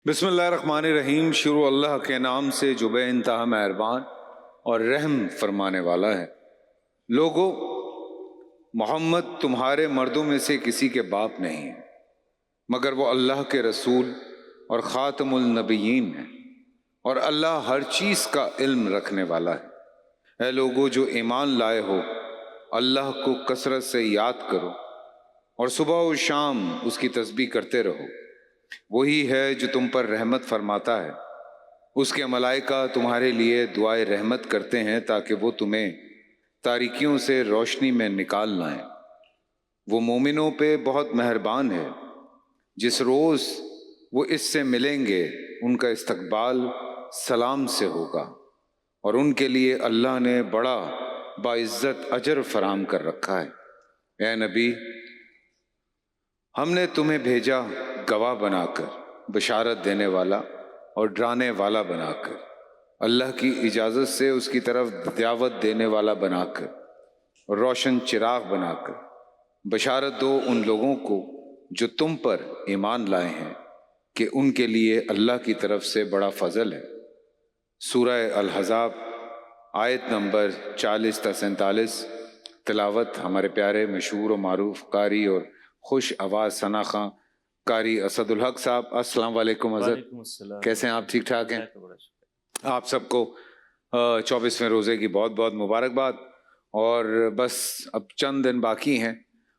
بسم اللہ الرحمن الرحیم۔ شروع اللہ کے نام سے جو بے انتہا مہربان اور رحم فرمانے والا ہے۔ لوگو، محمد تمہارے مردوں میں سے کسی کے باپ نہیں ہے، مگر وہ اللہ کے رسول اور خاتم النبیین ہیں، اور اللہ ہر چیز کا علم رکھنے والا ہے۔ اے لوگو جو ایمان لائے ہو، اللہ کو کثرت سے یاد کرو اور صبح و شام اس کی تسبیح کرتے رہو۔ وہی ہے جو تم پر رحمت فرماتا ہے، اس کے ملائکہ تمہارے لیے دعائے رحمت کرتے ہیں تاکہ وہ تمہیں تاریکیوں سے روشنی میں نکال لائیں۔ وہ مومنوں پہ بہت مہربان ہے۔ جس روز وہ اس سے ملیں گے ان کا استقبال سلام سے ہوگا، اور ان کے لیے اللہ نے بڑا باعزت اجر فراہم کر رکھا ہے۔ اے نبی، ہم نے تمہیں بھیجا گواہ بنا کر، بشارت دینے والا اور ڈرانے والا بنا کر، اللہ کی اجازت سے اس کی طرف دعوت دینے والا بنا کر، اور روشن چراغ بنا کر۔ بشارت دو ان لوگوں کو جو تم پر ایمان لائے ہیں کہ ان کے لیے اللہ کی طرف سے بڑا فضل ہے۔ سورہ الحزاب آیت نمبر 40 تا 47۔ تلاوت ہمارے پیارے مشہور و معروف قاری اور خوش آواز ثنا خاں قاری اسد الحق صاحب۔ السلام علیکم حضرت، وعلیکم السلام۔ کیسے ہیں آپ؟ ٹھیک ٹھاک ہیں؟ اللہ کا بڑا شکر۔ آپ سب کو 24ویں روزے کی بہت بہت مبارکباد۔ اور بس اب چند دن باقی ہیں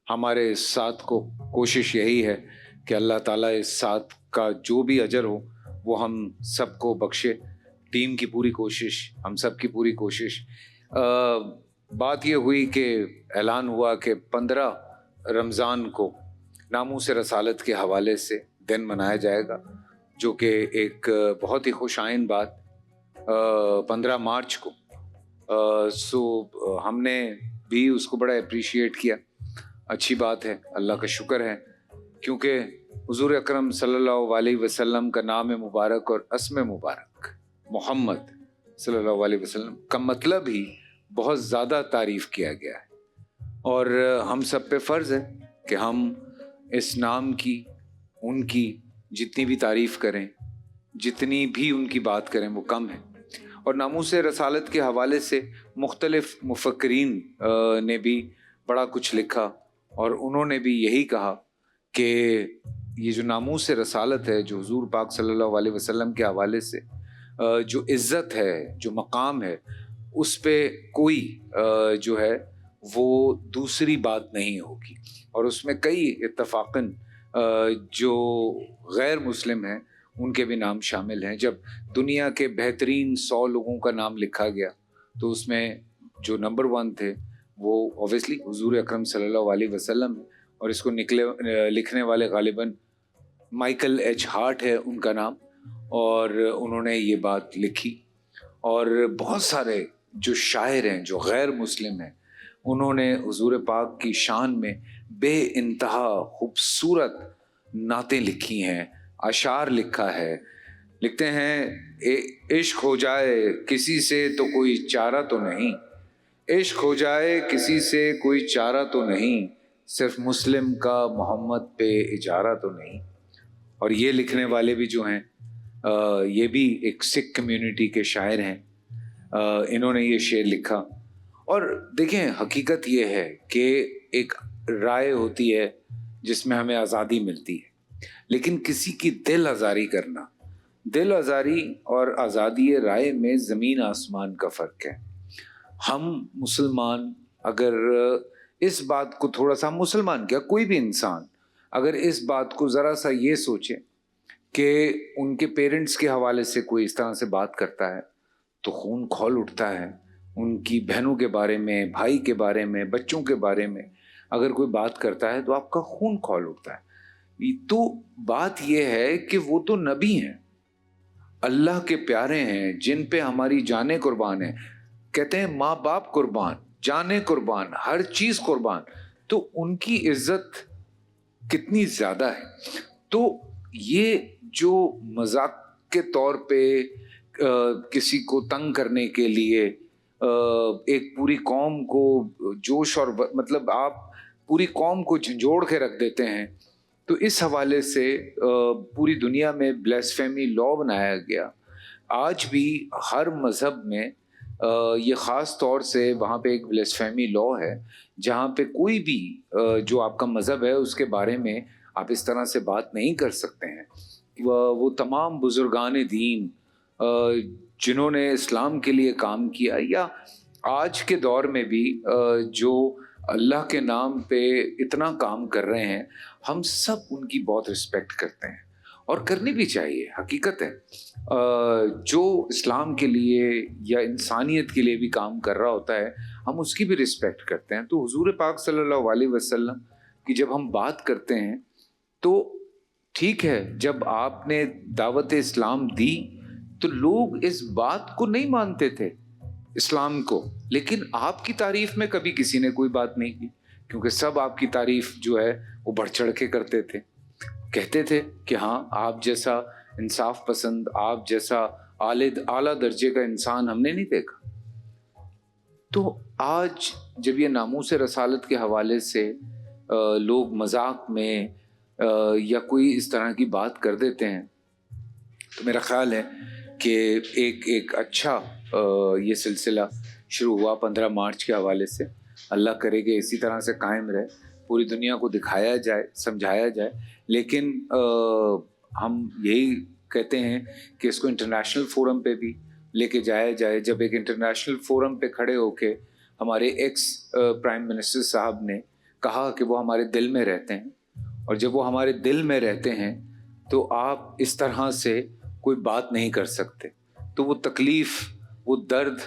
ہمارے اس ساتھ کو۔ کوشش یہی ہے کہ اللہ تعالیٰ اس ساتھ کا جو بھی اجر ہو وہ ہم سب کو بخشے۔ ٹیم کی پوری کوشش، ہم سب کی پوری کوشش۔ بات یہ ہوئی کہ اعلان ہوا کہ 15 رمضان کو ناموس رسالت کے حوالے سے دن منایا جائے گا، جو کہ ایک بہت ہی خوش آئند بات 15 مارچ کو۔ ہم نے بھی اس کو بڑا اپریشیٹ کیا۔ اچھی بات ہے، اللہ کا شکر ہے، کیونکہ حضور اکرم صلی اللہ علیہ وسلم کا نام مبارک اور اسم مبارک محمد صلی اللہ علیہ وسلم کا مطلب ہی بہت زیادہ تعریف کیا گیا ہے، اور ہم سب پہ فرض ہے کہ ہم اس نام کی، ان کی جتنی بھی تعریف کریں، جتنی بھی ان کی بات کریں وہ کم ہے۔ اور ناموس رسالت کے حوالے سے مختلف مفکرین نے بھی بڑا کچھ لکھا، اور انہوں نے بھی یہی کہا کہ یہ جو ناموس رسالت ہے، جو حضور پاک صلی اللہ علیہ وسلم کے حوالے سے جو عزت ہے، جو مقام ہے، اس پہ کوئی جو ہے وہ دوسری بات نہیں ہوگی۔ اور اس میں کئی اتفاقاً جو غیر مسلم ہیں ان کے بھی نام شامل ہیں۔ جب دنیا کے بہترین 100 لوگوں کا نام لکھا گیا تو اس میں جو نمبر 1 تھے وہ اوبیسلی حضور اکرم صلی اللہ علیہ وسلم، اور اس کو لکھنے والے غالباً مائیکل ایچ ہارٹ ہے ان کا نام، اور انہوں نے یہ بات لکھی۔ اور بہت سارے جو شاعر ہیں جو غیر مسلم ہیں انہوں نے حضور پاک کی شان میں بے انتہا خوبصورت نعتیں لکھی ہیں، اشعار لکھا ہے۔ لکھتے ہیں عشق ہو جائے کسی سے تو کوئی چارہ تو نہیں، عشق ہو جائے کسی سے کوئی چارہ تو نہیں، صرف مسلم کا محمد پہ اجارہ تو نہیں۔ اور یہ لکھنے والے بھی جو ہیں یہ بھی ایک سکھ کمیونٹی کے شاعر ہیں، انہوں نے یہ شعر لکھا۔ اور دیکھیں، حقیقت یہ ہے کہ ایک رائے ہوتی ہے جس میں ہمیں آزادی ملتی ہے، لیکن کسی کی دل آزاری کرنا، دل آزاری اور آزادی رائے میں زمین آسمان کا فرق ہے۔ ہم مسلمان اگر اس بات کو تھوڑا سا، مسلمان کیا کوئی بھی انسان اگر اس بات کو ذرا سا یہ سوچے کہ ان کے پیرنٹس کے حوالے سے کوئی اس طرح سے بات کرتا ہے تو خون کھول اٹھتا ہے۔ ان کی بہنوں کے بارے میں، بھائی کے بارے میں، بچوں کے بارے میں اگر کوئی بات کرتا ہے تو آپ کا خون کھول اٹھتا ہے۔ تو بات یہ ہے کہ وہ تو نبی ہیں، اللہ کے پیارے ہیں، جن پہ ہماری جانیں قربان ہیں۔ کہتے ہیں ماں باپ قربان، جانیں قربان، ہر چیز قربان، تو ان کی عزت کتنی زیادہ ہے۔ تو یہ جو مذاق کے طور پہ کسی کو تنگ کرنے کے لیے ایک پوری قوم کو جوش اور مطلب آپ پوری قوم کو جھنجھوڑ کے رکھ دیتے ہیں تو اس حوالے سے پوری دنیا میں بلیسفیمی لا بنایا گیا. آج بھی ہر مذہب میں یہ خاص طور سے وہاں پہ ایک بلیسفیمی لا ہے جہاں پہ کوئی بھی جو آپ کا مذہب ہے اس کے بارے میں آپ اس طرح سے بات نہیں کر سکتے ہیں. وہ تمام بزرگان دین جنہوں نے اسلام کے لیے کام کیا یا آج کے دور میں بھی جو اللہ کے نام پہ اتنا کام کر رہے ہیں، ہم سب ان کی بہت رسپیکٹ کرتے ہیں اور کرنی بھی چاہیے. حقیقت ہے جو اسلام کے لیے یا انسانیت کے لیے بھی کام کر رہا ہوتا ہے ہم اس کی بھی رسپیکٹ کرتے ہیں. تو حضور پاک صلی اللہ علیہ وسلم کی جب ہم بات کرتے ہیں تو ٹھیک ہے، جب آپ نے دعوت اسلام دی تو لوگ اس بات کو نہیں مانتے تھے اسلام کو، لیکن آپ کی تعریف میں کبھی کسی نے کوئی بات نہیں کی کیونکہ سب آپ کی تعریف جو ہے وہ بڑھ چڑھ کے کرتے تھے. کہتے تھے کہ ہاں آپ جیسا انصاف پسند، آپ جیسا اعلیٰ درجے کا انسان ہم نے نہیں دیکھا. تو آج جب یہ ناموس رسالت کے حوالے سے لوگ مذاق میں یا کوئی اس طرح کی بات کر دیتے ہیں تو میرا خیال ہے کہ ایک اچھا یہ سلسلہ شروع ہوا 15 مارچ کے حوالے سے. اللہ کرے کہ اسی طرح سے قائم رہے، پوری دنیا کو دکھایا جائے، سمجھایا جائے. لیکن ہم یہی کہتے ہیں کہ اس کو انٹرنیشنل فورم پہ بھی لے کے جایا جائے. جب ایک انٹرنیشنل فورم پہ کھڑے ہو کے ہمارے ایکس پرائم منسٹر صاحب نے کہا کہ وہ ہمارے دل میں رہتے ہیں، اور جب وہ ہمارے دل میں رہتے ہیں تو آپ اس طرح سے کوئی بات نہیں کر سکتے. تو وہ تکلیف، وہ درد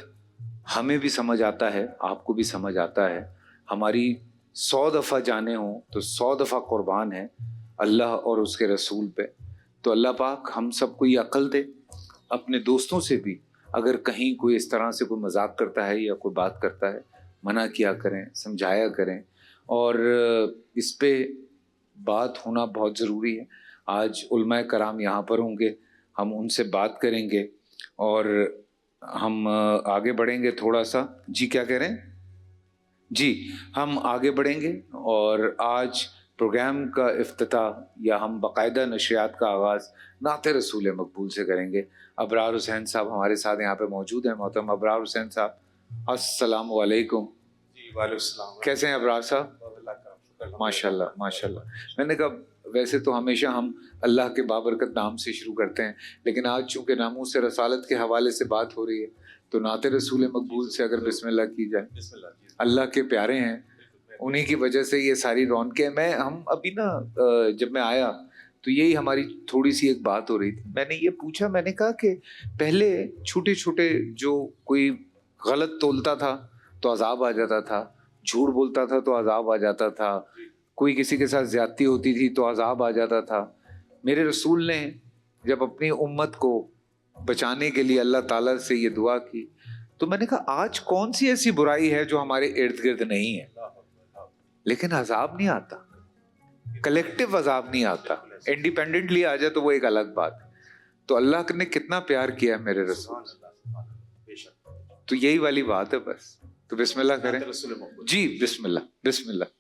ہمیں بھی سمجھ آتا ہے، آپ کو بھی سمجھ آتا ہے. ہماری 100 دفعہ جانے ہوں تو 100 دفعہ قربان ہے اللہ اور اس کے رسول پہ. تو اللہ پاک ہم سب کو یہ عقل دے. اپنے دوستوں سے بھی اگر کہیں کوئی اس طرح سے کوئی مذاق کرتا ہے یا کوئی بات کرتا ہے، منع کیا کریں، سمجھایا کریں. اور اس پہ بات ہونا بہت ضروری ہے. آج علماء کرام یہاں پر ہوں گے، ہم ان سے بات کریں گے اور ہم آگے بڑھیں گے تھوڑا سا. جی کیا کہہ رہے ہیں؟ جی ہم آگے بڑھیں گے اور آج پروگرام کا افتتاح یا ہم باقاعدہ نشریات کا آغاز نعت رسول مقبول سے کریں گے. ابرار حسین صاحب ہمارے ساتھ یہاں پہ موجود ہیں. محترم ابرار حسین صاحب السلام علیکم. جی وعلیکم السلام. کیسے ہیں ابرار صاحب؟ ماشاء اللہ ماشاء اللہ. میں نے کہا ویسے تو ہمیشہ ہم اللہ کے بابرکت نام سے شروع کرتے ہیں، لیکن آج چونکہ ناموس رسالت کے حوالے سے بات ہو رہی ہے تو نعت رسول مقبول سے اگر بسم اللہ کی جائے. بسم اللہ. اللہ کے پیارے ہیں، انہیں کی وجہ سے یہ ساری رونقیں. ہم ابھی نا جب میں آیا تو یہی ہماری تھوڑی سی ایک بات ہو رہی تھی. میں نے یہ پوچھا، میں نے کہا کہ پہلے چھوٹے چھوٹے جو کوئی غلط تولتا تھا تو عذاب آ جاتا تھا، جھوٹ بولتا تھا تو عذاب آ جاتا تھا، کوئی کسی کے ساتھ زیادتی ہوتی تھی تو عذاب آ جاتا تھا. میرے رسول نے جب اپنی امت کو بچانے کے لیے اللہ تعالیٰ سے یہ دعا کی تو میں نے کہا آج کون سی ایسی برائی ہے جو ہمارے ارد گرد نہیں ہے، لیکن عذاب نہیں آتا، کلیکٹیو عذاب نہیں آتا. انڈیپینڈنٹلی آ جائے تو وہ ایک الگ بات. تو اللہ نے کتنا پیار کیا ہے میرے رسول. تو یہی والی بات ہے بس. تو بسم اللہ کریں. جی بسم اللہ بسم اللہ.